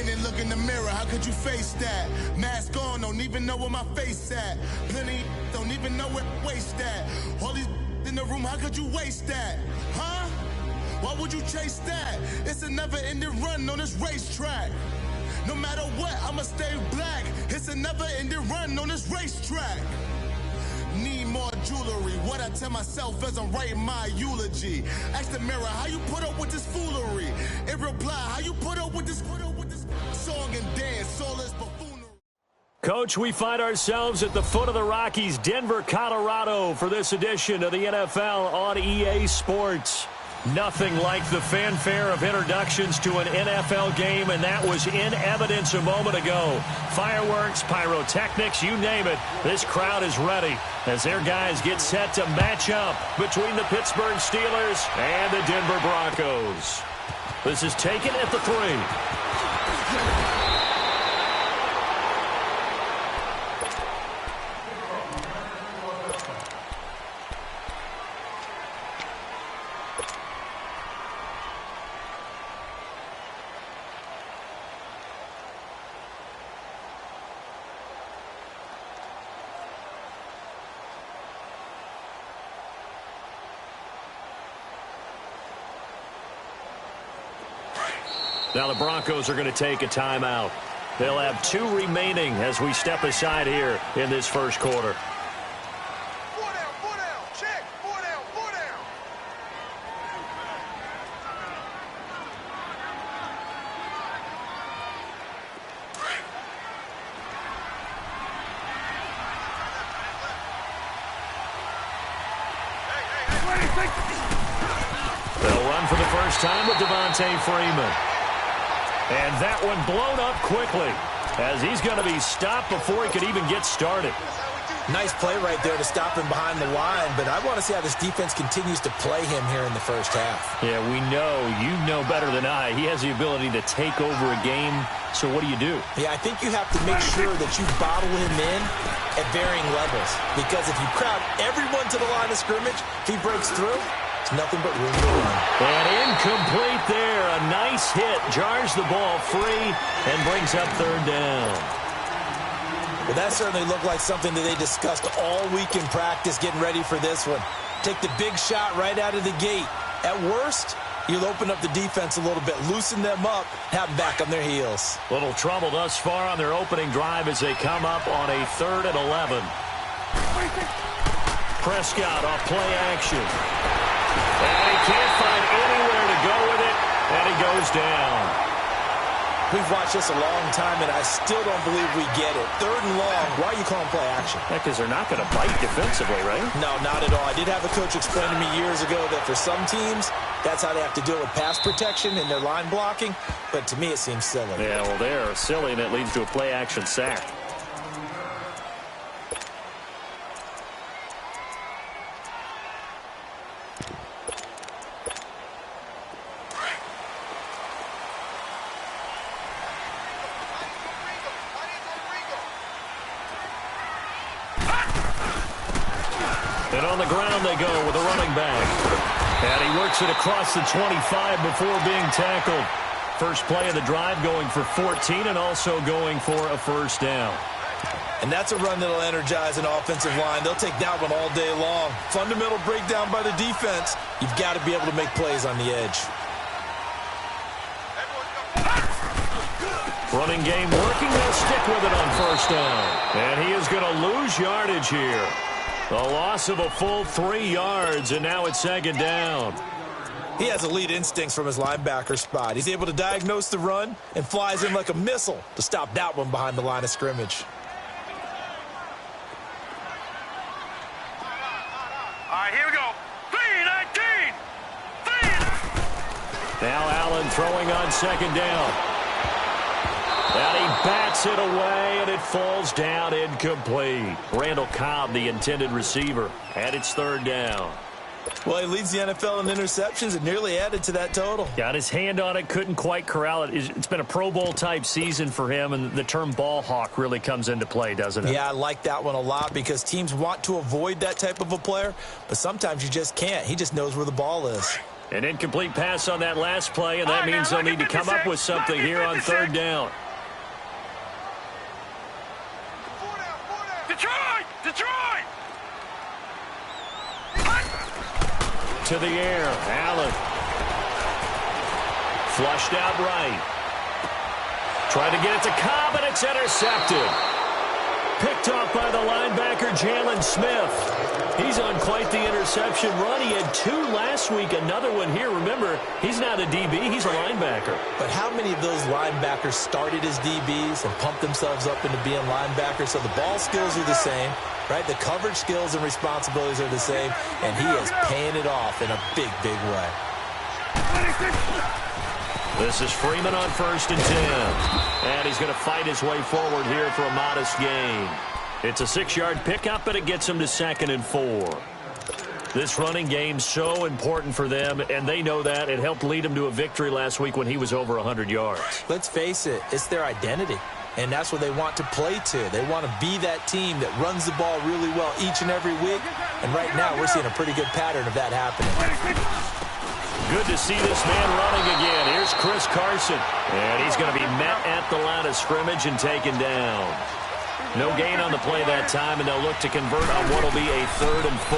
in and look in the mirror, how could you face that? Mask on, don't even know where my face at. Plenty don't even know where waist at. All these in the room, how could you waste that? Huh? Why would you chase that? It's a never-ending run on this racetrack. No matter what, I'ma stay black. It's a never-ending run on this racetrack. Need more jewelry. What I tell myself as I'm writing my eulogy. Ask the mirror, how you put up with this foolery? It reply, how you put up with this song and dance, soulless buffoonery. Coach, we find ourselves at the foot of the Rockies, Denver, Colorado, for this edition of the NFL on EA Sports. Nothing like the fanfare of introductions to an NFL game, and that was in evidence a moment ago. Fireworks, pyrotechnics, you name it. This crowd is ready as their guys get set to match up between the Pittsburgh Steelers and the Denver Broncos. This is taken at the 3. Now the Broncos are going to take a timeout. They'll have 2 remaining as we step aside here in this first quarter. 4 down, check, 4 down, 4 down. They'll run for the first time with Devontae Freeman. And that one blown up quickly as he's going to be stopped before he could even get started. Nice play right there to stop him behind the line, but I want to see how this defense continues to play him here in the first half. Yeah, we know, you know better than I, he has the ability to take over a game. So what do you do? Yeah, I think you have to make sure that you bottle him in at varying levels, because if you crowd everyone to the line of scrimmage, if he breaks through, it's nothing but room to run. And incomplete there. A nice hit. Jars the ball free and brings up 3rd down. Well, that certainly looked like something that they discussed all week in practice getting ready for this one. Take the big shot right out of the gate. At worst, you'll open up the defense a little bit, loosen them up, have them back on their heels. Little trouble thus far on their opening drive as they come up on a 3rd and 11. Prescott off play action. And he can't find anywhere to go with it, and he goes down. We've watched this a long time, and I still don't believe we get it. 3rd and long, why are you calling play action? Because they're not going to bite defensively, right? No, not at all. I did have a coach explain to me years ago that for some teams, that's how they have to deal with pass protection and their line blocking, but to me it seems silly. Yeah, well, they're silly, and it leads to a play action sack. And on the ground they go with a running back. And he works it across the 25 before being tackled. First play of the drive going for 14 and also going for a 1st down. And that's a run that'll energize an offensive line. They'll take that one all day long. Fundamental breakdown by the defense. You've got to be able to make plays on the edge. Running game working. They'll stick with it on 1st down. And he is going to lose yardage here. A loss of a full 3 yards, and now it's 2nd down. He has elite instincts from his linebacker spot. He's able to diagnose the run and flies in like a missile to stop that one behind the line of scrimmage. All right, here we go. 3-19. Now Allen throwing on 2nd down. And he bats it away, and it falls down incomplete. Randall Cobb, the intended receiver, and it's 3rd down. Well, he leads the NFL in interceptions and nearly added to that total. Got his hand on it, couldn't quite corral it. It's been a Pro Bowl-type season for him, and the term ball hawk really comes into play, doesn't it? Yeah, I like that one a lot because teams want to avoid that type of a player, but sometimes you just can't. He just knows where the ball is. An incomplete pass on that last play, and that means they'll need to come up with something here on third down. Detroit! Detroit! To the air, Allen. Flushed out right. Trying to get it to Cobb, and it's intercepted. Picked off by the linebacker, Jalen Smith. He's on quite the interception run. He had 2 last week, another one here. Remember, he's not a DB, he's a linebacker. But how many of those linebackers started as DBs and pumped themselves up into being linebackers? So the ball skills are the same, right? The coverage skills and responsibilities are the same, and he is paying it off in a big, big way. This is Freeman on 1st and 10. And he's going to fight his way forward here for a modest gain. It's a 6-yard pickup, but it gets him to 2nd and 4. This running game's so important for them, and they know that. It helped lead him to a victory last week when he was over 100 yards. Let's face it, it's their identity, and that's what they want to play to. They want to be that team that runs the ball really well each and every week, and right now we're seeing a pretty good pattern of that happening. Good to see this man running again. Here's Chris Carson, and he's going to be met at the line of scrimmage and taken down. No gain on the play that time, and they'll look to convert on what will be a 3rd and 4.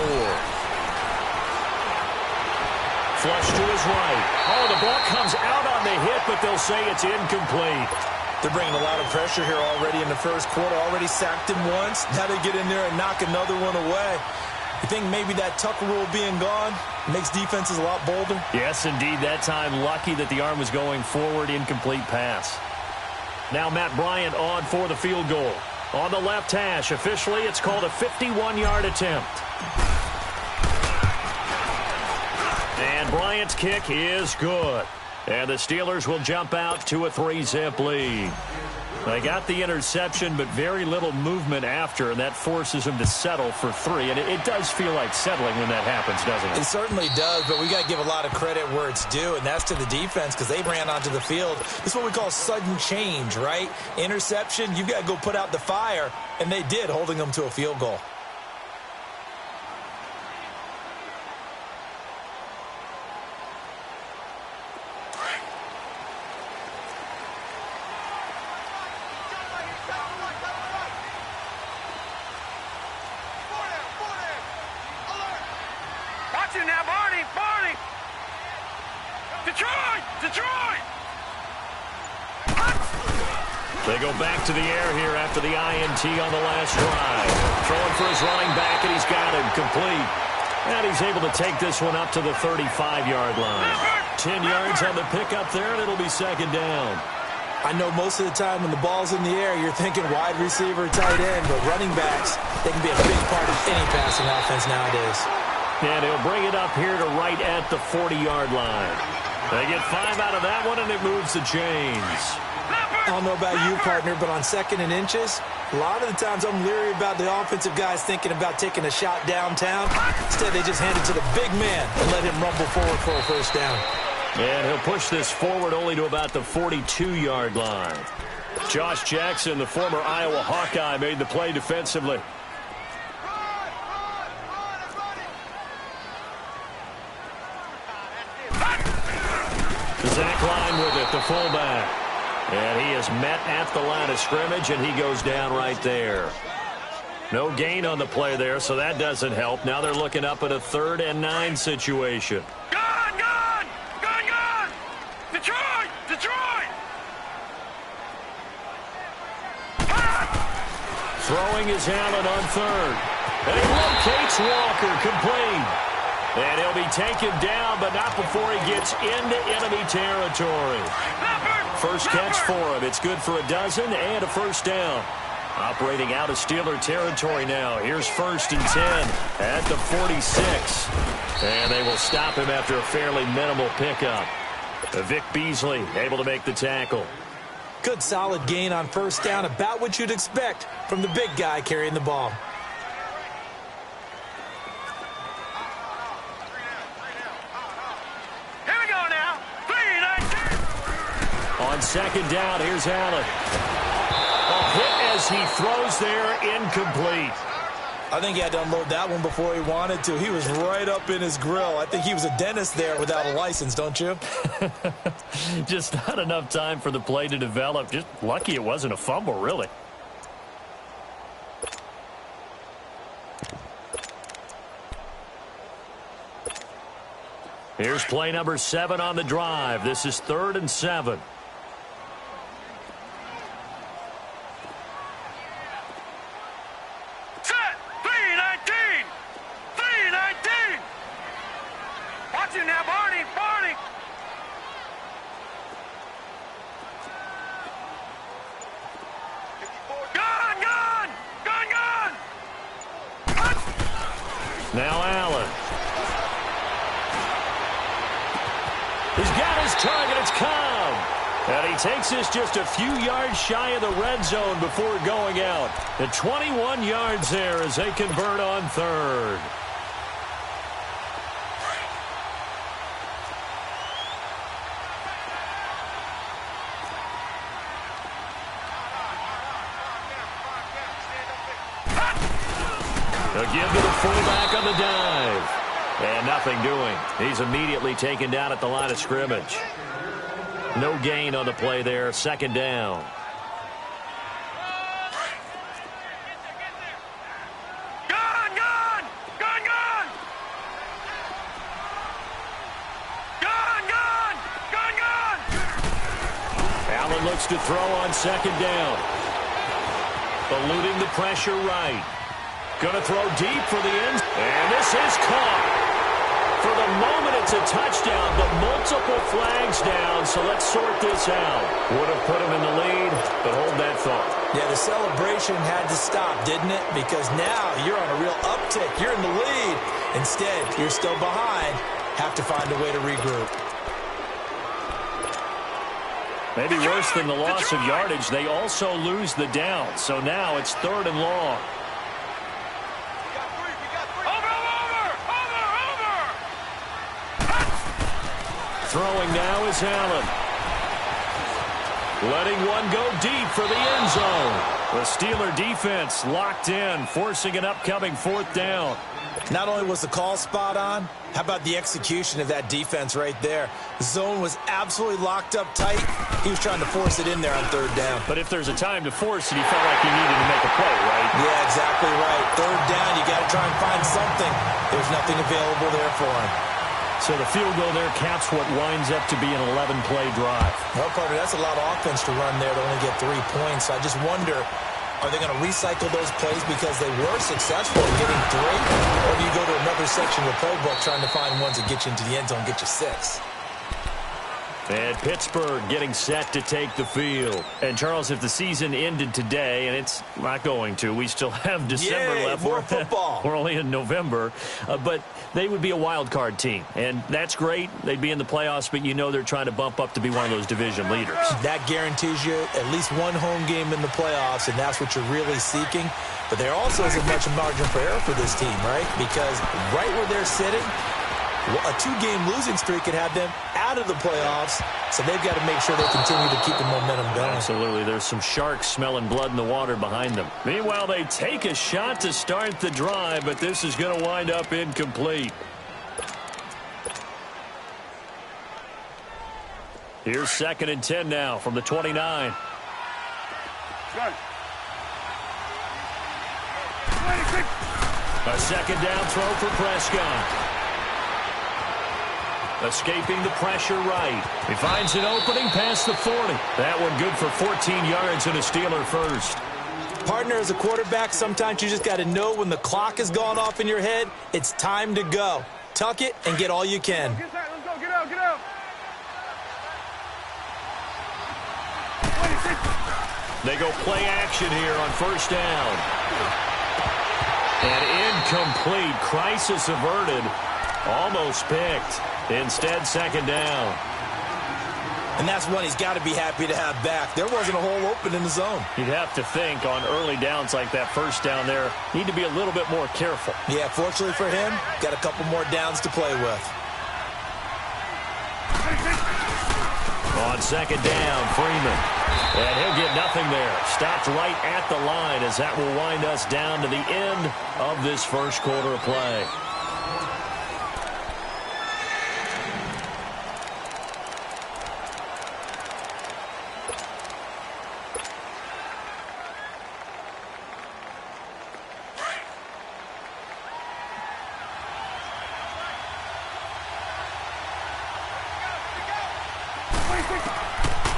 Flush to his right. Oh, the ball comes out on the hit, but they'll say it's incomplete. They're bringing a lot of pressure here already in the first quarter. Already sacked him once. Now they get in there and knock another one away. You think maybe that Tucker rule being gone makes defenses a lot bolder? Yes, indeed. That time, lucky that the arm was going forward. Incomplete pass. Now Matt Bryant on for the field goal. On the left hash, officially, it's called a 51-yard attempt. And Bryant's kick is good. And the Steelers will jump out to a 3-zip lead. They got the interception, but very little movement after, and that forces them to settle for 3. And it does feel like settling when that happens, doesn't it? It certainly does, but we got to give a lot of credit where it's due, and that's to the defense because they ran onto the field. This is what we call sudden change, right? Interception, you got to go put out the fire, and they did, holding them to a field goal. They go back to the air here after the INT on the last drive. Throwing for his running back, and he's got him complete. And he's able to take this one up to the 35-yard line. 10 yards on the pickup there, and it'll be 2nd down. I know most of the time when the ball's in the air, you're thinking wide receiver, tight end, but running backs, they can be a big part of any passing offense nowadays. And he'll bring it up here to right at the 40-yard line. They get 5 out of that one, and it moves the chains. I don't know about you, partner, but on 2nd and inches, a lot of the times I'm leery about the offensive guys thinking about taking a shot downtown. Instead, they just hand it to the big man and let him rumble forward for a 1st down. And he'll push this forward only to about the 42-yard line. Josh Jackson, the former Iowa Hawkeye, made the play defensively. Zach Line with it, the fullback. And he is met at the line of scrimmage, and he goes down right there. No gain on the play there, so that doesn't help. Now they're looking up at a 3rd and 9 situation. Gone! Gone! Gone! Gone! Detroit! Detroit! Throwing is Allen on 3rd. And he locates Walker, complete. And he'll be taken down, but not before he gets into enemy territory. First catch for him. It's good for a dozen and a 1st down. Operating out of Steeler territory now. Here's 1st and 10 at the 46. And they will stop him after a fairly minimal pickup. Vic Beasley able to make the tackle. Good solid gain on 1st down, about what you'd expect from the big guy carrying the ball. On 2nd down, here's Allen. A hit as he throws there, incomplete. I think he had to unload that one before he wanted to. He was right up in his grill. I think he was a dentist there without a license, don't you? Just not enough time for the play to develop. Just lucky it wasn't a fumble, really. Here's play number 7 on the drive. This is 3rd and 7. Set! 3-19! 3-19! Watch it now, Barney! Barney! Gun! Gun! Gun! Gun! Now Allen. He's got his target. It's Cobb. And he takes this just a few yards shy of the red zone before going out. At 21 yards there as they convert on 3rd. A give to the fullback on the dive. And nothing doing. He's immediately taken down at the line of scrimmage. No gain on the play there. 2nd down. Gun! Gun! Gun! Gun! Gun! Gun! Gun! Gun! Allen looks to throw on 2nd down. Eluding the pressure right. Going to throw deep for the end. And this is caught. For the moment, it's a touchdown, but multiple flags down, so let's sort this out. Would have put him in the lead, but hold that thought. Yeah, the celebration had to stop, didn't it? Because now you're on a real uptick. You're in the lead. Instead, you're still behind. Have to find a way to regroup. Maybe worse than the loss of yardage, they also lose the down. So now it's 3rd and long. Throwing now is Allen. Letting one go deep for the end zone. The Steeler defense locked in, forcing an upcoming 4th down. Not only was the call spot on, how about the execution of that defense right there? The zone was absolutely locked up tight. He was trying to force it in there on 3rd down. But if there's a time to force it, he felt like he needed to make a play, right? Yeah, exactly right. 3rd down, you got to try and find something. There's nothing available there for him. So the field goal there caps what winds up to be an 11-play drive. Well, Carter, that's a lot of offense to run there to only get 3 points. I just wonder, are they going to recycle those plays because they were successful in getting 3? Or do you go to another section of the playbook trying to find ones that get you into the end zone, get you 6? And Pittsburgh getting set to take the field. And, Charles, if the season ended today, and it's not going to, we still have December left. More football. We're only in November. But they would be a wild card team. And that's great. They'd be in the playoffs, but you know they're trying to bump up to be one of those division leaders. That guarantees you at least one home game in the playoffs, and that's what you're really seeking. But there also isn't much margin for error for this team, right? Because right where they're sitting, a 2-game losing streak could have them out of the playoffs, so they've got to make sure they continue to keep the momentum going. Absolutely. There's some sharks smelling blood in the water behind them. Meanwhile, they take a shot to start the drive, but this is going to wind up incomplete. Here's 2nd and 10 now from the 29. A 2nd down throw for Prescott. Escaping the pressure right. He finds an opening past the 40. That one good for 14 yards and a Steeler first. Partner, as a quarterback, sometimes you just got to know when the clock has gone off in your head, it's time to go. Tuck it and get all you can. Let's go, get out, get out. They go play action here on 1st down. And incomplete. Crisis averted. Almost picked. Instead, 2nd down. And that's one he's got to be happy to have back. There wasn't a hole open in the zone. You'd have to think on early downs like that 1st down there, need to be a little bit more careful. Yeah, fortunately for him, got a couple more downs to play with. On 2nd down, Freeman. And he'll get nothing there. Stopped right at the line as that will wind us down to the end of this first quarter of play.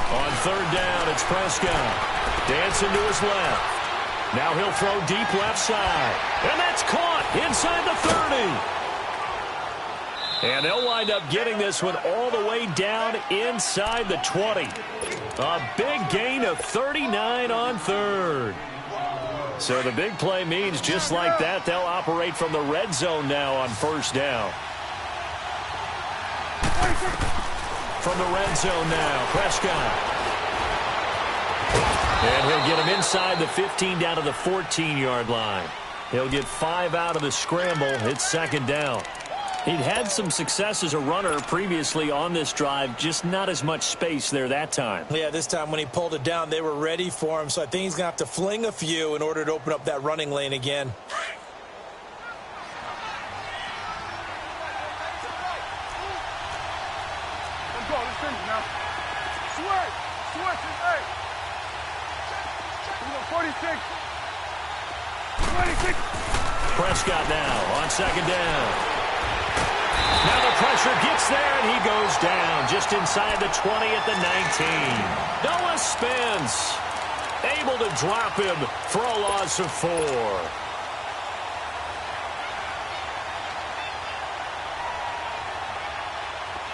On third down, it's Prescott. Dancing to his left. Now he'll throw deep left side. And that's caught inside the 30. And they'll wind up getting this one all the way down inside the 20. A big gain of 39 on third. So the big play means just like that, they'll operate from the red zone now on first down. From the red zone now, Prescott. And he'll get him inside the 15 down to the 14-yard line. He'll get 5 out of the scramble. It's second down. He'd had some success as a runner previously on this drive, just not as much space there that time. Yeah, this time when he pulled it down, they were ready for him, so I think he's going to have to fling a few in order to open up that running lane again. Let's go. Let's finish now. Switch. Switch. Hey. 46. 26. Prescott now on second down. Now the pressure gets there, and he goes down just inside the 20 at the 19. Noah Spence able to drop him for a loss of 4.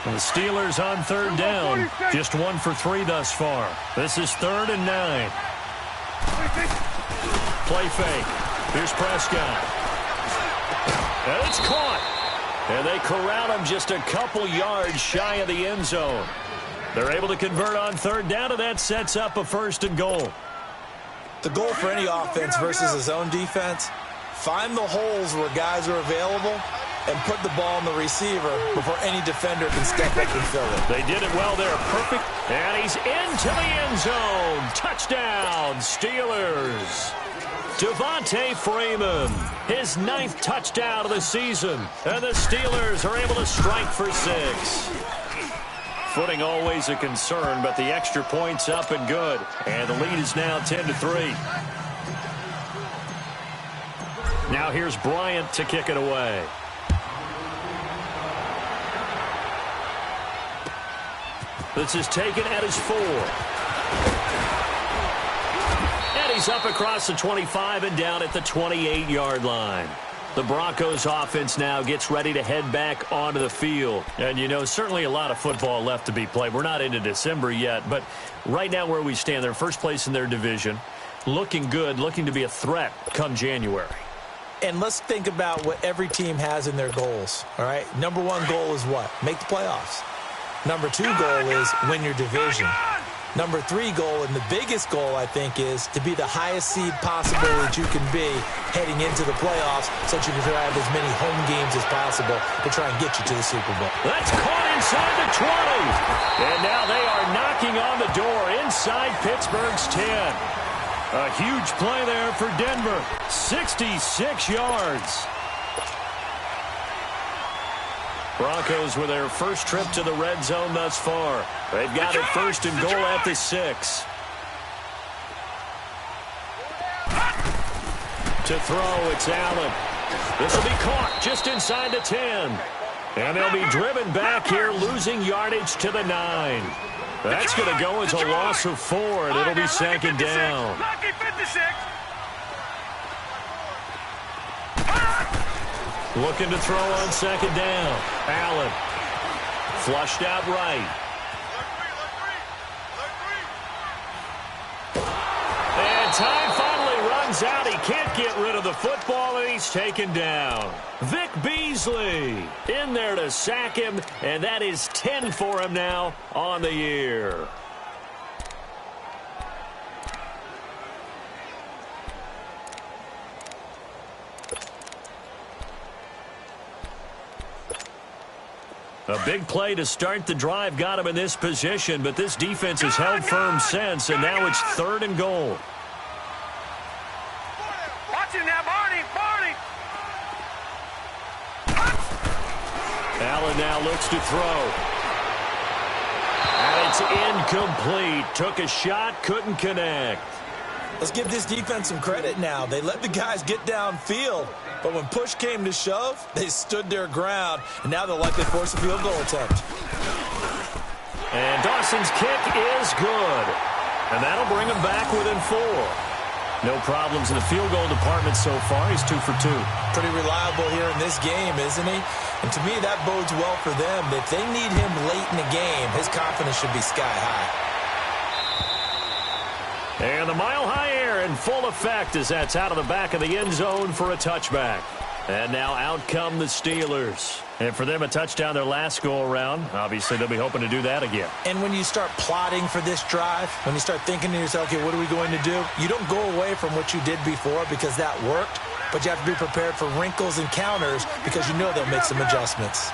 The Steelers on third down. Just 1 for 3 thus far. This is 3rd and 9. Play fake. Here's Prescott. And it's caught. And they corral him just a couple yards shy of the end zone. They're able to convert on third down, and that sets up a 1st and goal. The goal for any offense versus his own defense, find the holes where guys are available and put the ball in the receiver before any defender can step up and fill it. They did it well there. Perfect. And he's into the end zone. Touchdown, Steelers. Devontae Freeman, his 9th touchdown of the season. And the Steelers are able to strike for 6. Footing always a concern, but the extra point's up and good. And the lead is now 10-3. Now here's Bryant to kick it away. This is taken at his 4. And he's up across the 25 and down at the 28-yard line. The Broncos offense now gets ready to head back onto the field. And, you know, certainly a lot of football left to be played. We're not into December yet, but right now where we stand, they're first place in their division. Looking good, looking to be a threat come January. And let's think about what every team has in their goals, all right? Number 1 goal is what? Make the playoffs. Number 2 goal is win your division. Number 3 goal, and the biggest goal, I think, is to be the highest seed possible that you can be heading into the playoffs so that you can have as many home games as possible to try and get you to the Super Bowl. That's caught inside the 20. And now they are knocking on the door inside Pittsburgh's 10. A huge play there for Denver. 66 yards. Broncos with their first trip to the red zone thus far. They've got it 1st and goal at the 6. To throw, it's Allen. This will be caught just inside the 10. And they'll be driven back here, losing yardage to the 9. That's going to go as a loss of 4, and it'll be 2nd down. Looking to throw on 2nd down. Allen. Flushed out right. And time finally runs out. He can't get rid of the football, and he's taken down. Vic Beasley in there to sack him, and that is 10 for him now on the year. A big play to start the drive got him in this position, but this defense has held firm since, and now it's 3rd and goal. Watch it now, Barney. Allen now looks to throw. And it's incomplete. Took a shot, couldn't connect. Let's give this defense some credit now. They let the guys get downfield, but when push came to shove, they stood their ground, and now they'll likely force a field goal attempt. And Dawson's kick is good. And that'll bring him back within 4. No problems in the field goal department so far. He's 2 for 2. Pretty reliable here in this game, isn't he? And to me, that bodes well for them. If they need him late in the game, his confidence should be sky high. And the mile-high air in full effect as that's out of the back of the end zone for a touchback. And now out come the Steelers. And for them, a touchdown their last go-around. Obviously, they'll be hoping to do that again. And when you start plotting for this drive, when you start thinking to yourself, okay, what are we going to do? You don't go away from what you did before because that worked, but you have to be prepared for wrinkles and counters because you know they'll make some adjustments.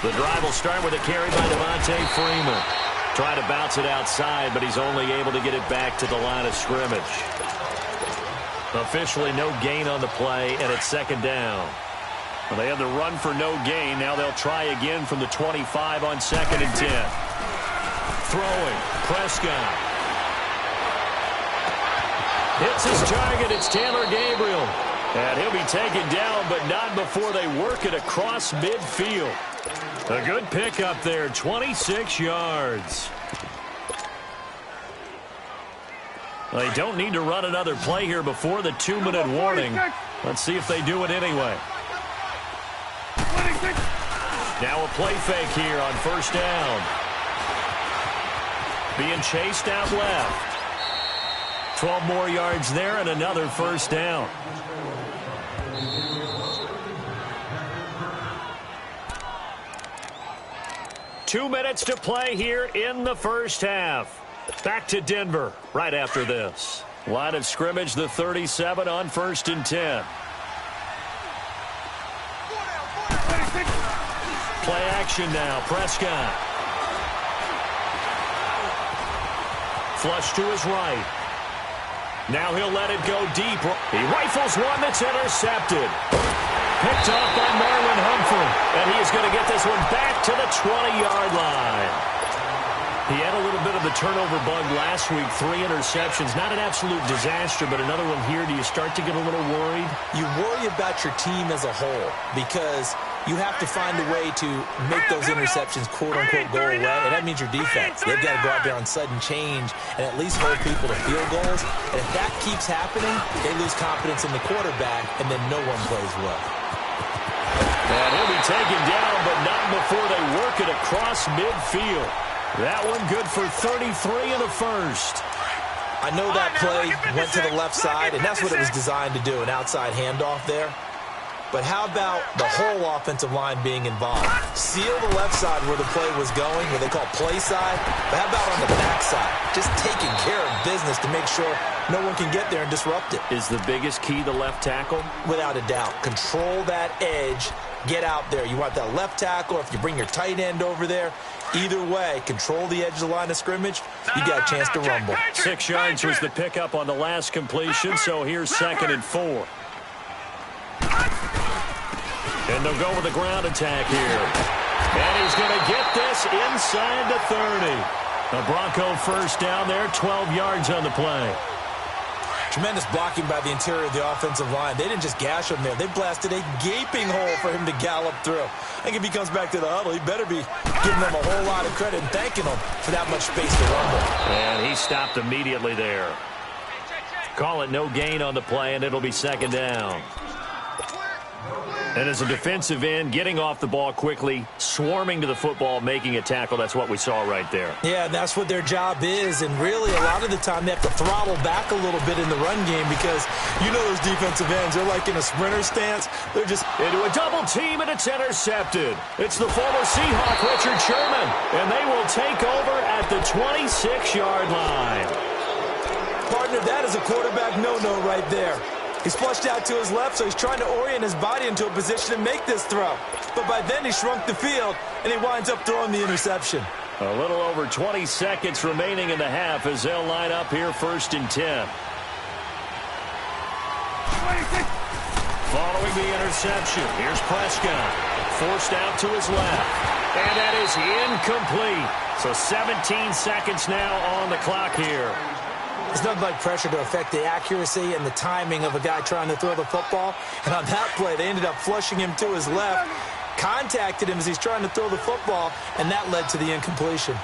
The drive will start with a carry by Devontae Freeman. Trying to bounce it outside, but he's only able to get it back to the line of scrimmage. Officially no gain on the play, and it's 2nd down. Well, they had the run for no gain. Now they'll try again from the 25 on 2nd and 10. Throwing. Prescott. Hits his target. It's Taylor Gabriel. And he'll be taken down, but not before they work it across midfield. A good pickup there, 26 yards. They don't need to run another play here before the 2-minute warning. Let's see if they do it anyway. Now a play fake here on 1st down. Being chased out left. 12 more yards there and another 1st down. Two minutes to play here in the first half. Back to Denver right after this. Line of scrimmage, the 37 on 1st and 10. Play action now. Prescott. Flush to his right. Now he'll let it go deep. He rifles one that's intercepted. Picked off by Marlon Humphrey. And he is going to get this one back to the 20-yard line. He had a little bit of the turnover bug last week. 3 interceptions. Not an absolute disaster, but another one here. Do you start to get a little worried? You worry about your team as a whole because you have to find a way to make those interceptions, quote-unquote, go away. And that means your defense. They've got to go out there on sudden change and at least hold people to field goals. And if that keeps happening, they lose confidence in the quarterback, and then no one plays well. And he'll be taken down, but not before they work it across midfield. That one good for 33 in the first. I know that play went to the left side, and that's what it was designed to do, an outside handoff there. But how about the whole offensive line being involved? Seal the left side where the play was going, what they call play side. But how about on the back side? Just taking care of business to make sure no one can get there and disrupt it. Is the biggest key the left tackle? Without a doubt. Control that edge. Get out there. You want that left tackle, or if you bring your tight end over there, either way, control the edge of the line of scrimmage, you got a chance to rumble. 6 yards was the pickup on the last completion, so here's 2nd and 4. And they'll go with the ground attack here. And he's going to get this inside the 30. A Bronco first down there, 12 yards on the play. Tremendous blocking by the interior of the offensive line. They didn't just gash him there. They blasted a gaping hole for him to gallop through. I think if he comes back to the huddle, he better be giving them a whole lot of credit and thanking them for that much space to rumble. And he stopped immediately there. Call it no gain on the play, and it'll be 2nd down. And as a defensive end, getting off the ball quickly, swarming to the football, making a tackle, that's what we saw right there. Yeah, that's what their job is. And really, a lot of the time, they have to throttle back a little bit in the run game because you know those defensive ends, they're like in a sprinter stance. They're just into a double team, and it's intercepted. It's the former Seahawk, Richard Sherman, and they will take over at the 26-yard line. Partner, that is a quarterback no-no right there. He's flushed out to his left, so he's trying to orient his body into a position to make this throw. But by then, he shrunk the field, and he winds up throwing the interception. A little over 20 seconds remaining in the half as they'll line up here 1st and 10. Following the interception, here's Prescott. Forced out to his left. And that is incomplete. So 17 seconds now on the clock here. There's nothing like pressure to affect the accuracy and the timing of a guy trying to throw the football. And on that play, they ended up flushing him to his left, contacted him as he's trying to throw the football, and that led to the incompletion.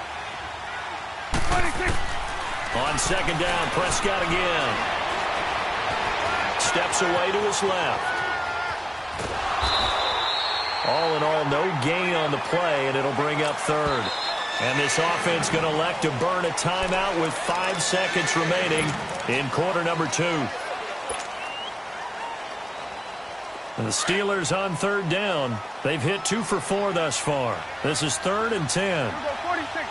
On 2nd down, Prescott again. Steps away to his left. All in all, no gain on the play, and it'll bring up 3rd. And this offense going to elect to burn a timeout with 5 seconds remaining in quarter number 2. And the Steelers on 3rd down. They've hit 2 for 4 thus far. This is 3rd and 10. 46.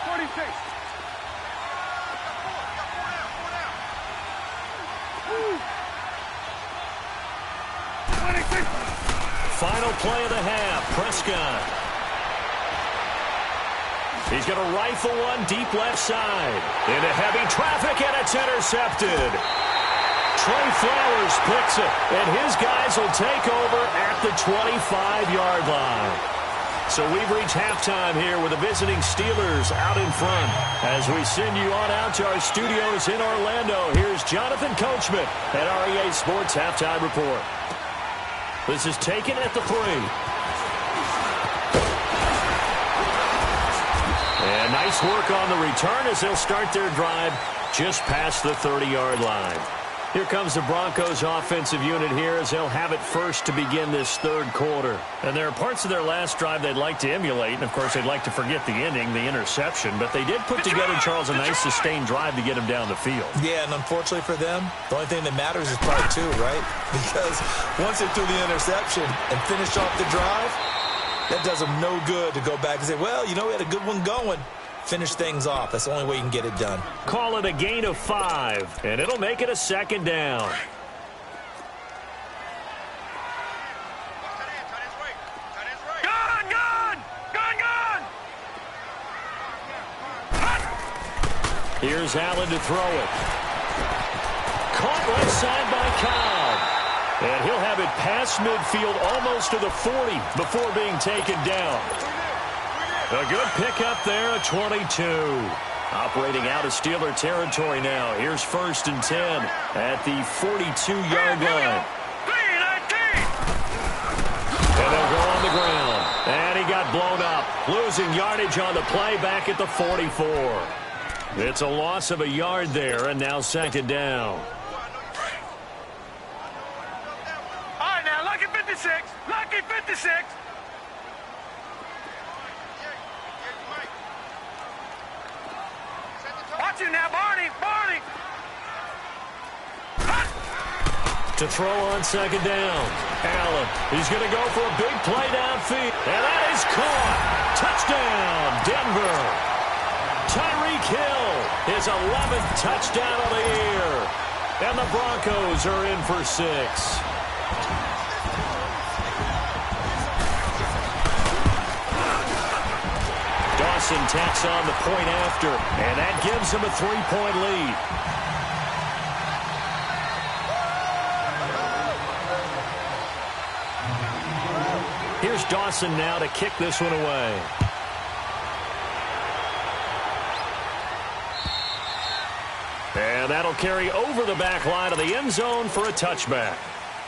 Final play of the half, Prescott. He's going to rifle one deep left side. Into heavy traffic, and it's intercepted. Trey Flowers picks it, and his guys will take over at the 25-yard line. So we've reached halftime here with the visiting Steelers out in front. As we send you on out to our studios in Orlando, here's Jonathan Coachman at REA Sports Halftime Report. This is taken at the 3. And nice work on the return as they'll start their drive just past the 30-yard line. Here comes the Broncos offensive unit here as they'll have it first to begin this 3rd quarter. And there are parts of their last drive they'd like to emulate. And, of course, they'd like to forget the ending, the interception. But they did put together, Charles, a nice sustained drive to get them down the field. Yeah, and unfortunately for them, the only thing that matters is part 2, right? Because once they threw the interception and finished off the drive, that does them no good to go back and say, well, you know, we had a good one going. Finish things off. That's the only way you can get it done. Call it a gain of 5, and it'll make it a 2nd down. Here's Allen to throw it. Caught right side by Cobb. And he'll have it past midfield almost to the 40 before being taken down. A good pickup there at 22. Operating out of Steeler territory now. Here's 1st and 10 at the 42-yard line. And they'll go on the ground. And he got blown up. Losing yardage on the play back at the 44. It's a loss of a yard there, and now 2nd down. All right, now, lucky 56. Lucky 56. Watch you now, Barney. Barney. To throw on 2nd down. Allen, he's going to go for a big play downfield. And that is caught. Touchdown, Denver. Tyreek Hill, his 11th touchdown of the year. And the Broncos are in for 6. Dawson tacks on the point after, and that gives him a 3-point lead. Here's Dawson now to kick this one away. And that'll carry over the back line of the end zone for a touchback.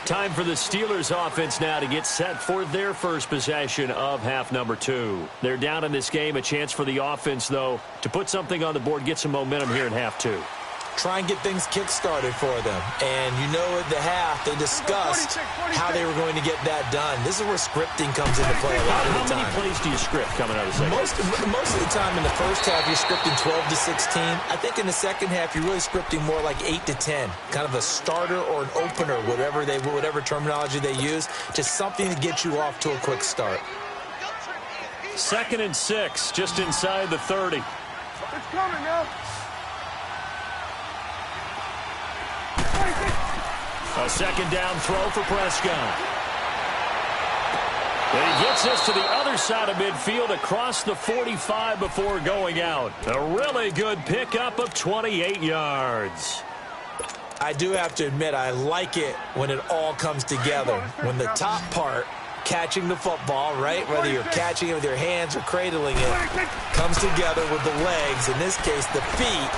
Time for the Steelers offense now to get set for their first possession of half number 2. They're down in this game. A chance for the offense, though, to put something on the board, get some momentum here in half 2. Try and get things kick-started for them. And you know at the half, they discussed how they were going to get that done. This is where scripting comes into play a lot of the time. How many plays do you script coming out of the second? Most of the time in the first half, you're scripting 12 to 16. I think in the second half, you're really scripting more like 8 to 10. Kind of a starter or an opener, whatever terminology they use, just something to get you off to a quick start. 2nd and 6, just inside the 30. It's coming now. A second down throw for Prescott. And he gets this to the other side of midfield across the 45 before going out. A really good pickup of 28 yards. I do have to admit, I like it when it all comes together. When the top part, catching the football, right, whether you're catching it with your hands or cradling it, comes together with the legs, in this case the feet,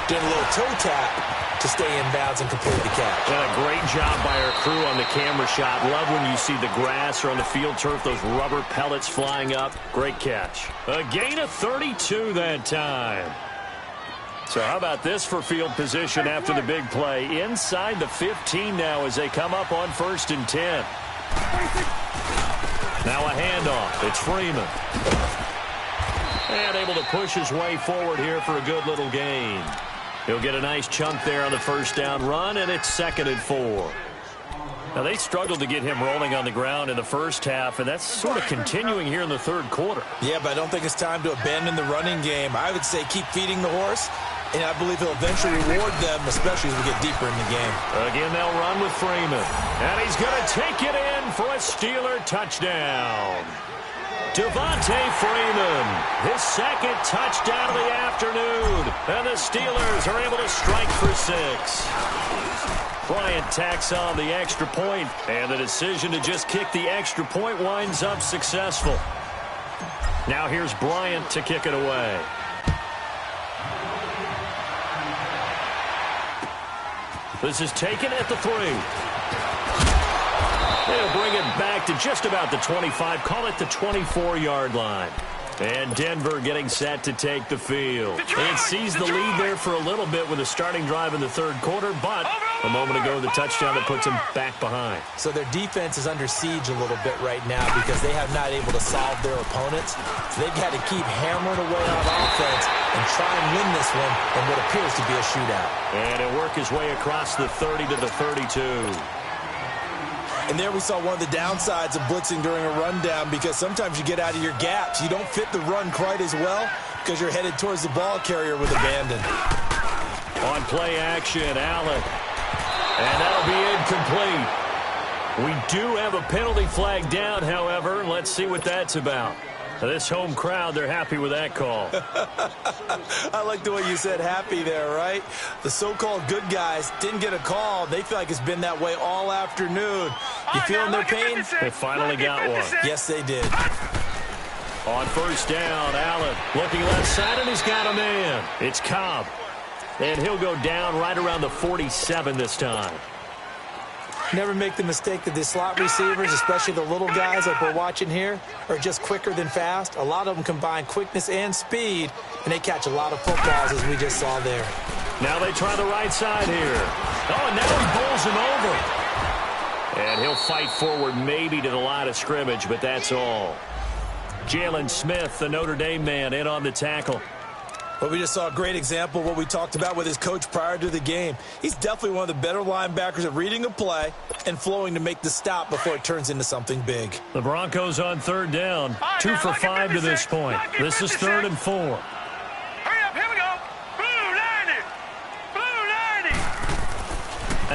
doing a little toe tap to stay in bounds and complete the catch. And a great job by our crew on the camera shot. Love when you see the grass or on the field turf, those rubber pellets flying up. Great catch. A gain of 32 that time. So how about this for field position after the big play? Inside the 15 now as they come up on 1st and 10. Now a handoff. It's Freeman. And able to push his way forward here for a good little gain. He'll get a nice chunk there on the first down run, and it's 2nd and 4. Now, they struggled to get him rolling on the ground in the first half, and that's sort of continuing here in the third quarter. Yeah, but I don't think it's time to abandon the running game. I would say keep feeding the horse, and I believe he'll eventually reward them, especially as we get deeper in the game. Again, they'll run with Freeman. And he's going to take it in for a Steeler touchdown. Devontae Freeman, his 2nd touchdown of the afternoon. And the Steelers are able to strike for 6. Bryant tacks on the extra point, and the decision to just kick the extra point winds up successful. Now here's Bryant to kick it away. This is taken at the 3. They'll bring it back to just about the 25. Call it the 24-yard line. And Denver getting set to take the field. It sees the lead there for a little bit with a starting drive in the third quarter, but a moment ago the touchdown that puts them back behind. So their defense is under siege a little bit right now because they have not able to solve their opponents. So they've got to keep hammering away on offense and try and win this one in what appears to be a shootout. And he'll work his way across the 30 to the 32. And there we saw one of the downsides of blitzing during a rundown because sometimes you get out of your gaps. You don't fit the run quite as well because you're headed towards the ball carrier with abandon. On play action, Allen. And that'll be incomplete. We do have a penalty flag down, however. Let's see what that's about. This home crowd, they're happy with that call. I like the way you said happy there, right? The so-called good guys didn't get a call. They feel like it's been that way all afternoon. You feeling their pain? They finally got one. Yes, they did. On first down, Allen looking left side, and he's got a man. It's Cobb. And he'll go down right around the 47 this time. Never make the mistake that the slot receivers, especially the little guys like we're watching here, are just quicker than fast. A lot of them combine quickness and speed, and they catch a lot of footballs, as we just saw there. Now they try the right side here. Oh, and now he bowls him over. And he'll fight forward maybe to the line of scrimmage, but that's all. Jalen Smith, the Notre Dame man, in on the tackle. Well, we just saw a great example of what we talked about with his coach prior to the game. He's definitely one of the better linebackers at reading a play and flowing to make the stop before it turns into something big. The Broncos on third down. 2 for 5 to this point. This is 3rd and 4. Hurry up, here we go. Blue 90. Blue 90.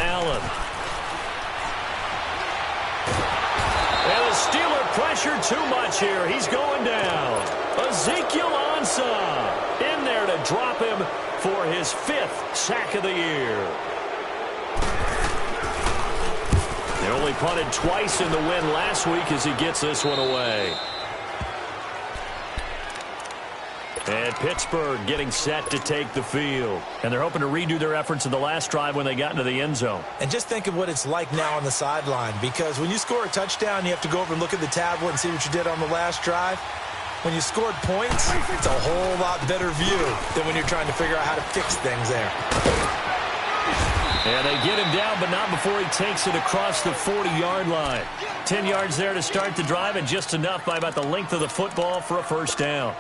Allen. And the Steeler pressure too much here. He's going down. Ezekiel Ansah in there to drop him for his 5th sack of the year. They only punted twice in the win last week as he gets this one away. And Pittsburgh getting set to take the field. And they're hoping to redo their efforts in the last drive when they got into the end zone. And just think of what it's like now on the sideline, because when you score a touchdown, you have to go over and look at the tablet and see what you did on the last drive. When you scored points, it's a whole lot better view than when you're trying to figure out how to fix things there. And they get him down, but not before he takes it across the 40-yard line. 10 yards there to start the drive, and just enough by about the length of the football for a first down.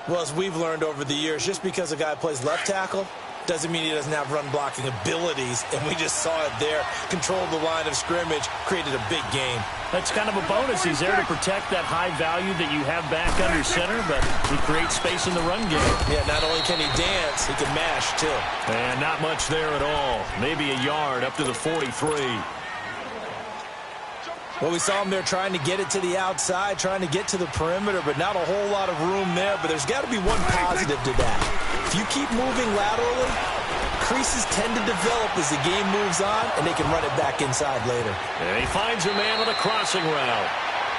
Well, as we've learned over the years, just because a guy plays left tackle doesn't mean he doesn't have run-blocking abilities, and we just saw it there. Controlled the line of scrimmage, created a big game. That's kind of a bonus. He's there to protect that high value that you have back under center, but he creates space in the run game. Yeah, not only can he dance, he can mash, too. And not much there at all. Maybe a yard up to the 43. Well, we saw him there trying to get it to the outside, trying to get to the perimeter, but not a whole lot of room there. But there's got to be one positive to that. If you keep moving laterally, creases tend to develop as the game moves on, and they can run it back inside later. And he finds a man on a crossing route.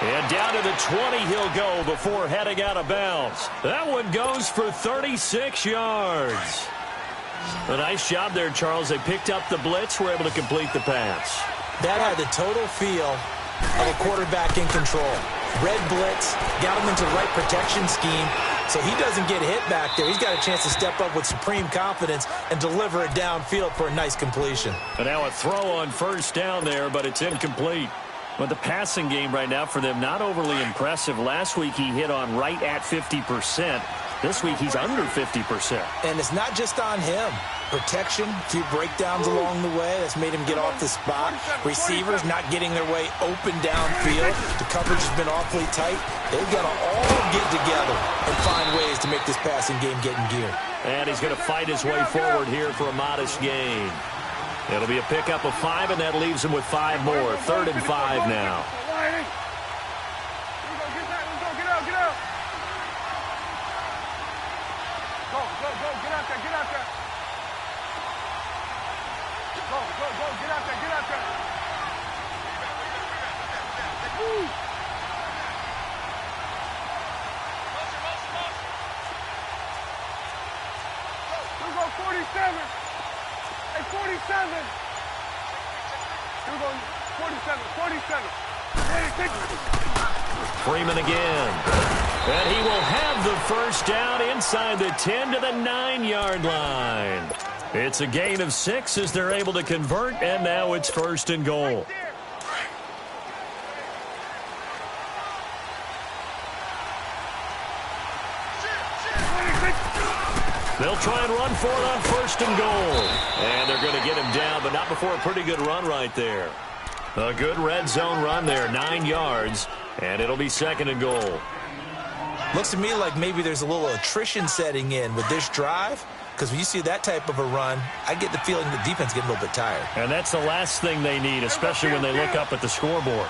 And down to the 20 he'll go before heading out of bounds. That one goes for 36 yards. A nice job there, Charles. They picked up the blitz, were able to complete the pass. That had the total feel of a quarterback in control. Red blitz, got him into the right protection scheme, so he doesn't get hit back there. He's got a chance to step up with supreme confidence and deliver it downfield for a nice completion. And now a throw on first down there, but it's incomplete. But the passing game right now for them, not overly impressive. Last week he hit on right at 50%. This week he's under 50%. And it's not just on him. Protection, a few breakdowns along the way. That's made him get off the spot. Receivers not getting their way open downfield. The coverage has been awfully tight. They've got to all get together and find ways to make this passing game get in gear. And he's going to fight his way forward here for a modest gain. It'll be a pickup of 5, and that leaves him with 5 more. 3rd and 5 now. Freeman again. And he will have the first down inside the 10 to the 9-yard line. It's a gain of 6 as they're able to convert, and now it's 1st and goal. They'll try and run for it on 1st and goal. And they're going to get him down, but not before a pretty good run right there. A good red zone run there, 9 yards, and it'll be 2nd and goal. Looks to me like maybe there's a little attrition setting in with this drive, because when you see that type of a run, I get the feeling the defense getting a little bit tired. And that's the last thing they need, especially when they look up at the scoreboard.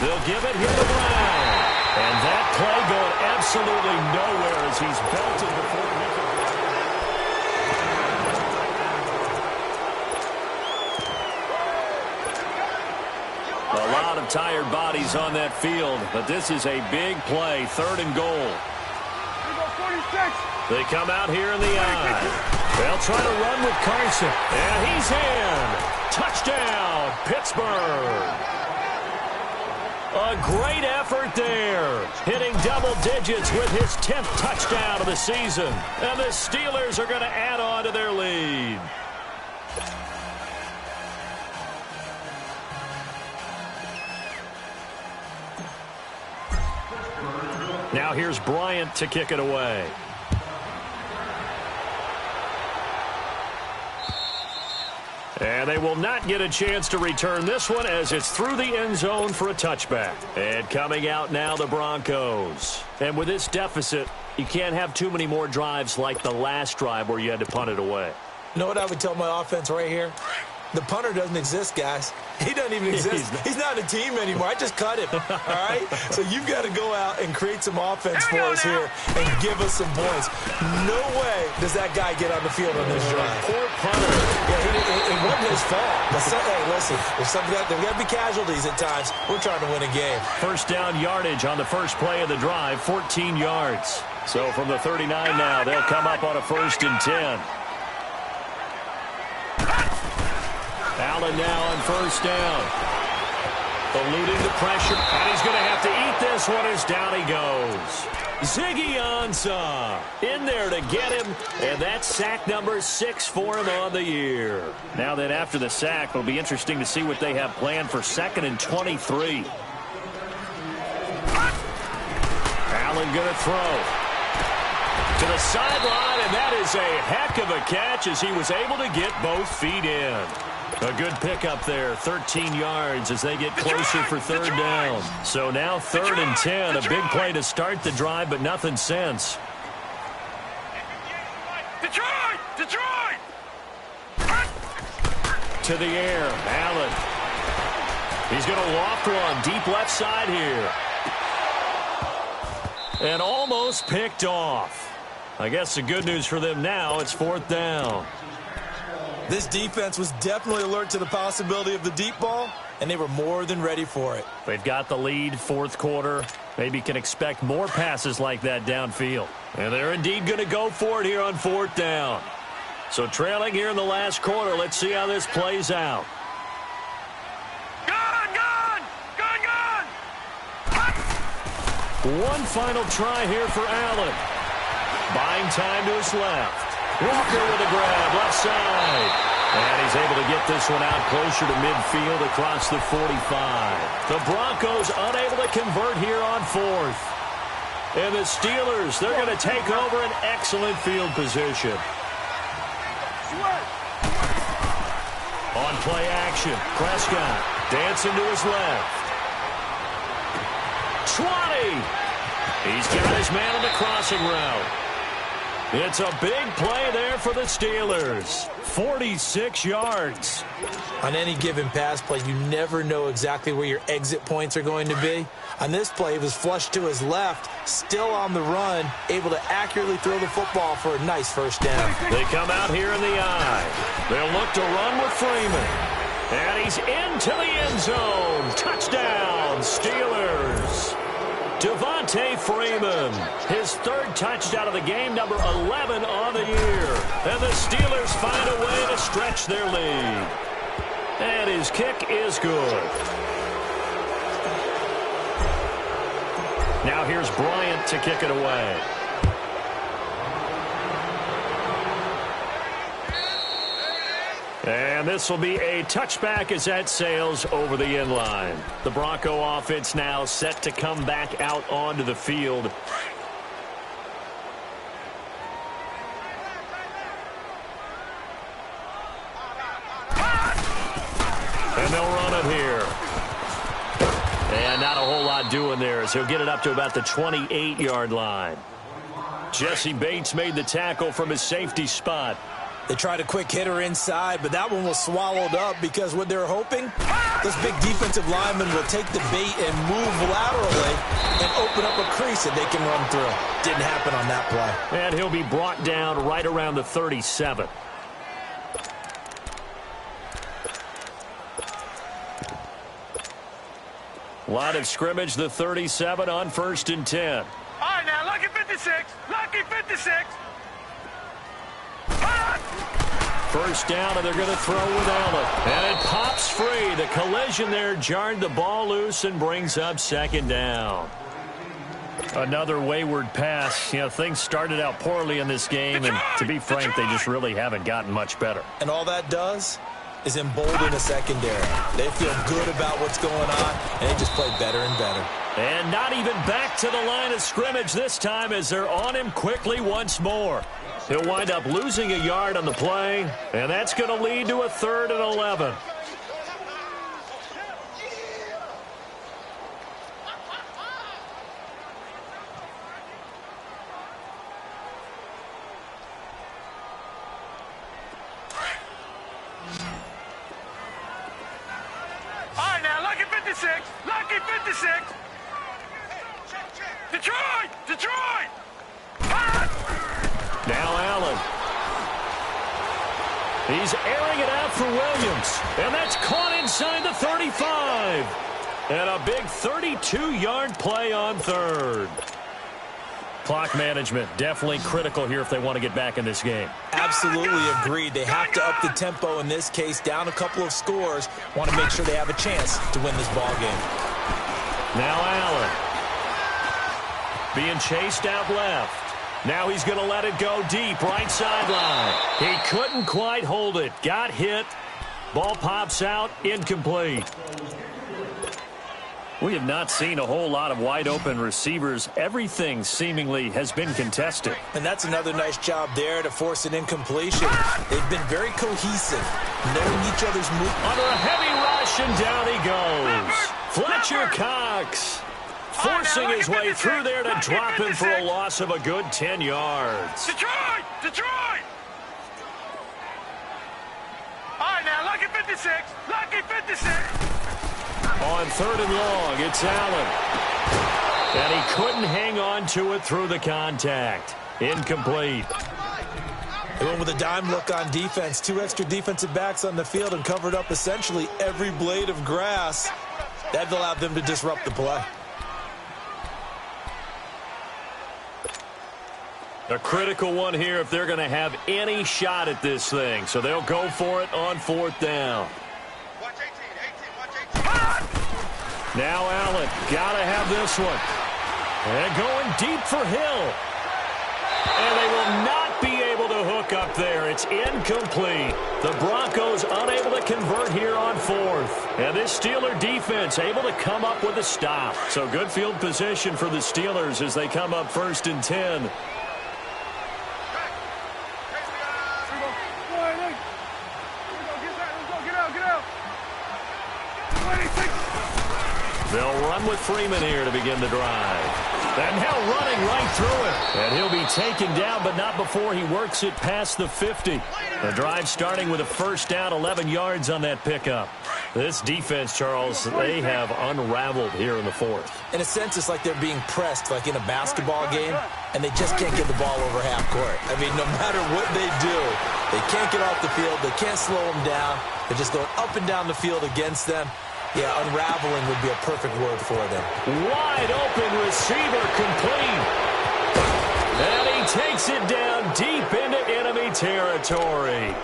They'll give it here to Brown. And that play going absolutely nowhere as he's belted before he can. A lot of tired bodies on that field, but this is a big play. 3rd and goal. They come out here in the eye. They'll try to run with Carson. And he's in. Touchdown, Pittsburgh. A great effort there. Hitting double digits with his 10th touchdown of the season. And the Steelers are going to add on to their lead. Now here's Bryant to kick it away. And they will not get a chance to return this one as it's through the end zone for a touchback. And coming out now, the Broncos. And with this deficit, you can't have too many more drives like the last drive where you had to punt it away. You know what I would tell my offense right here? The punter doesn't exist, guys. He doesn't even exist. He's not a team anymore. I just cut him, all right? So you've got to go out and create some offense for us here and give us some points. No way does that guy get on the field on this drive. Poor punter. Yeah, it wasn't his fault. But hey, listen, there's got to be casualties at times. We're trying to win a game. 1st down yardage on the first play of the drive, 14 yards. So from the 39 now, they'll come up on a 1st and 10. Allen now on 1st down. Eluding the pressure, and he's going to have to eat this one as down he goes. Ziggy Ansah in there to get him, and that's sack number 6 for him on the year. Now that after the sack, it'll be interesting to see what they have planned for 2nd and 23. Allen going to throw to the sideline, and that That is a heck of a catch as he was able to get both feet in. A good pickup there, 13 yards as they get closer for third down. So now 3rd and 10, a big play to start the drive, but nothing since. Detroit! To the air, Allen. He's going to loft one deep left side here. And almost picked off. I guess the good news for them now, it's 4th down. This defense was definitely alert to the possibility of the deep ball, and they were more than ready for it. They've got the lead, 4th quarter. Maybe can expect more passes like that downfield. And they're indeed going to go for it here on 4th down. So trailing here in the last quarter, let's see how this plays out. One final try here for Allen. Buying time to his left. Walker with a grab, left side. And he's able to get this one out closer to midfield across the 45. The Broncos unable to convert here on 4th. And the Steelers, they're going to take over an excellent field position. On play action, Prescott dancing to his left. 20. He's got his man on the crossing route. It's a big play there for the Steelers. 46 yards. On any given pass play, you never know exactly where your exit points are going to be. On this play, he was flushed to his left, still on the run, able to accurately throw the football for a nice first down. They come out here in the eye. They'll look to run with Freeman. And he's into the end zone. Touchdown, Steelers. Devontae Freeman, his 3rd touchdown of the game, number 11 on the year. And the Steelers find a way to stretch their lead. And his kick is good. Now here's Bryant to kick it away. And this will be a touchback as that sails over the end line. The Bronco offense now set to come back out onto the field. And they'll run it here. And not a whole lot doing there as he'll get it up to about the 28-yard line. Jesse Bates made the tackle from his safety spot. They tried a quick hitter inside, but that one was swallowed up because what they're hoping, this big defensive lineman will take the bait and move laterally and open up a crease that they can run through. Didn't happen on that play. And he'll be brought down right around the 37. Line of scrimmage, the 37 on 1st and 10. All right, now, lucky 56. Lucky 56. First down, and they're going to throw with Allen. And it pops free. The collision there jarred the ball loose and brings up 2nd down. Another wayward pass. You know, things started out poorly in this game, and to be frank, they just really haven't gotten much better. And all that does is embolden a secondary. They feel good about what's going on, and they just play better and better. And not even back to the line of scrimmage this time as they're on him quickly once more. He'll wind up losing a yard on the play, and that's going to lead to a 3rd and 11. All right, now, lucky 56. Lucky 56. Detroit! Now Allen. He's airing it out for Williams. And that's caught inside the 35. And a big 32-yard play on 3rd. Clock management definitely critical here if they want to get back in this game. Absolutely agreed. They have to up the tempo in this case, down a couple of scores. Want to make sure they have a chance to win this ball game. Now Allen. Being chased out left. Now he's going to let it go deep, right sideline. He couldn't quite hold it. Got hit. Ball pops out, incomplete. We have not seen a whole lot of wide-open receivers. Everything seemingly has been contested. And that's another nice job there to force an incompletion. They've been very cohesive, knowing each other's move. Under a heavy rush, and down he goes. Fletcher Cox forcing his way through there to drop him for a loss of a good 10 yards. Detroit! Detroit! All right, now, lucky 56. Lucky 56. On 3rd and long, it's Allen. And he couldn't hang on to it through the contact. Incomplete. They went with a dime look on defense. 2 extra defensive backs on the field and covered up essentially every blade of grass. That allowed them to disrupt the play. A critical one here if they're going to have any shot at this thing. So they'll go for it on 4th down. Watch 18, 18, watch 18. Now Allen, got to have this one. And going deep for Hill. And they will not be able to hook up there. It's incomplete. The Broncos unable to convert here on 4th. And this Steeler defense able to come up with a stop. So good field position for the Steelers as they come up 1st and 10. They'll run with Freeman here to begin the drive. And now running right through it. And he'll be taken down, but not before he works it past the 50. The drive starting with a 1st down, 11 yards on that pickup. This defense, Charles, they have unraveled here in the 4th. In a sense, it's like they're being pressed like in a basketball game, and they just can't get the ball over half court. I mean, no matter what they do, they can't get off the field. They can't slow them down. They're just going up and down the field against them. Yeah, unraveling would be a perfect word for them. Wide open receiver complete. And he takes it down deep into enemy territory.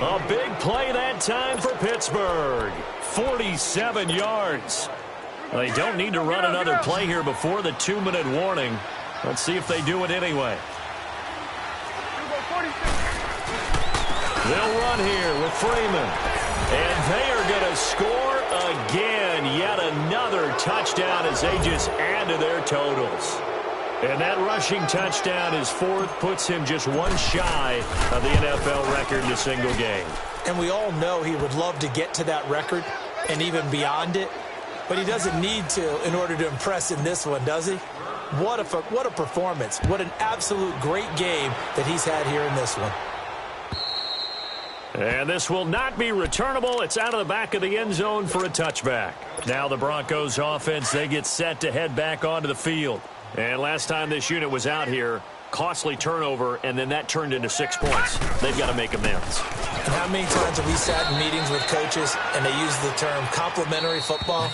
A big play that time for Pittsburgh. 47 yards. They don't need to run another play here before the 2-minute warning. Let's see if they do it anyway. They'll run here with Freeman. And they are going to score again. Yet another touchdown as they just add to their totals. And that rushing touchdown, his 4th, puts him just one shy of the NFL record in a single game. And we all know he would love to get to that record and even beyond it. But he doesn't need to in order to impress in this one, does he? What a performance. What an absolute great game that he's had here in this one. And this will not be returnable. It's out of the back of the end zone for a touchback. Now the Broncos offense, they get set to head back onto the field. And last time this unit was out here, costly turnover, and then that turned into 6 points. They've got to make amends. And how many times have we sat in meetings with coaches and they use the term complementary football?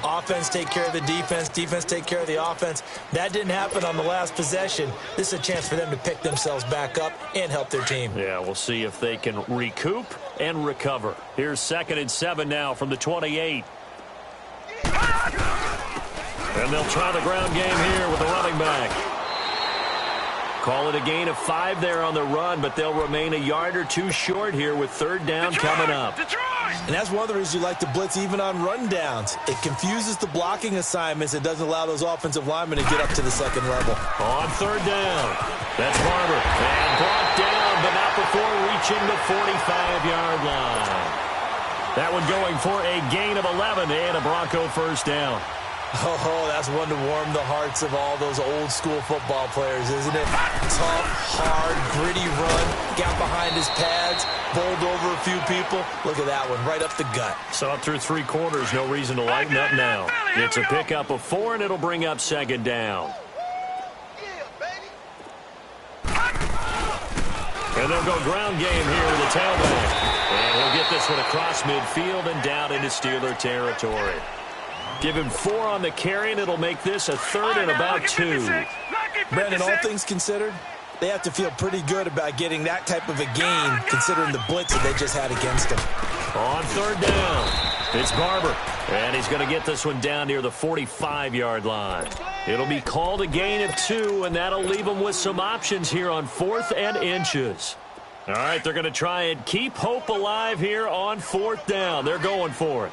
Offense take care of the defense, defense take care of the offense. That didn't happen on the last possession. This is a chance for them to pick themselves back up and help their team. Yeah, we'll see if they can recoup and recover. Here's 2nd and 7 now from the 28. And they'll try the ground game here with the running back. Call it a gain of 5 there on the run, but they'll remain a yard or 2 short here with 3rd down coming up. And that's one of the reasons you like to blitz even on rundowns. It confuses the blocking assignments. It doesn't allow those offensive linemen to get up to the 2nd level. On 3rd down, that's Barber. And brought down, but not before reaching the 45-yard line. That one going for a gain of 11 and a Bronco 1st down. Oh, that's one to warm the hearts of all those old-school football players, isn't it? Tough, hard, gritty run, got behind his pads, bowled over a few people. Look at that one, right up the gut. So up through 3 quarters, no reason to lighten up now. It's a pickup of 4, and it'll bring up 2nd down. And they'll go ground game here with the tailback. And he'll get this one across midfield and down into Steeler territory. Give him 4 on the carry, and it'll make this a 3rd and about 2. Brandon, all things considered, they have to feel pretty good about getting that type of a gain, considering the blitz that they just had against them. On 3rd down, it's Barber, and he's going to get this one down near the 45-yard line. It'll be called a gain of 2, and that'll leave them with some options here on 4th and inches. All right, they're going to try and keep hope alive here on 4th down. They're going for it.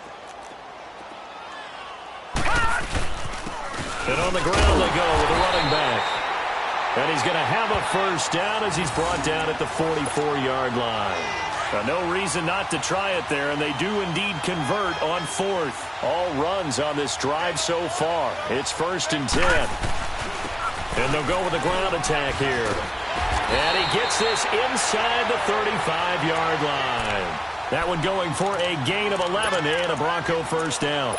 And on the ground they go with a running back. And he's going to have a first down as he's brought down at the 44-yard line. No reason not to try it there, and they do indeed convert on 4th. All runs on this drive so far. It's 1st and 10. And they'll go with a ground attack here. And he gets this inside the 35-yard line. That one going for a gain of 11 and a Bronco first down.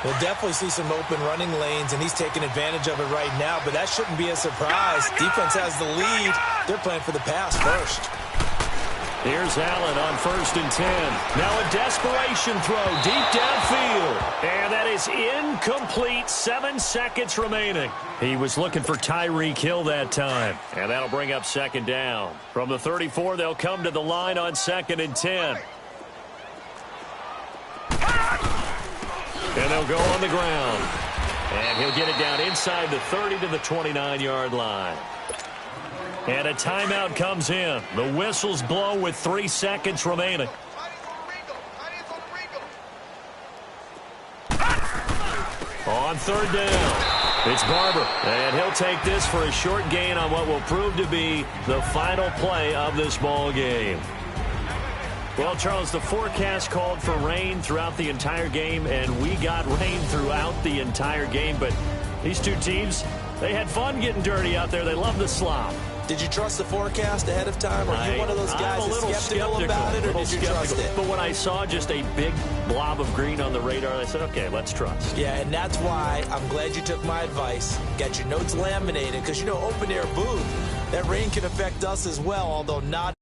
We'll definitely see some open running lanes, and he's taking advantage of it right now, but that shouldn't be a surprise. Defense has the lead. They're playing for the pass first. Here's Allen on 1st and 10. Now a desperation throw deep downfield. And that is incomplete. 7 seconds remaining. He was looking for Tyreek Hill that time. And that'll bring up 2nd down. From the 34, they'll come to the line on 2nd and 10. And they'll go on the ground. And he'll get it down inside the 30 to the 29-yard line. And a timeout comes in. The whistles blow with 3 seconds remaining. On 3rd down, it's Barber. And he'll take this for a short gain on what will prove to be the final play of this ball game. Well, Charles, the forecast called for rain throughout the entire game, and we got rain throughout the entire game. But these two teams, they had fun getting dirty out there. They love the slop. Did you trust the forecast ahead of time? Are you one of those guys that's skeptical about it, or did you trust it? But when I saw just a big blob of green on the radar, I said, okay, let's trust. Yeah, and that's why I'm glad you took my advice. Got your notes laminated, because, you know, open-air booth, that rain can affect us as well, although not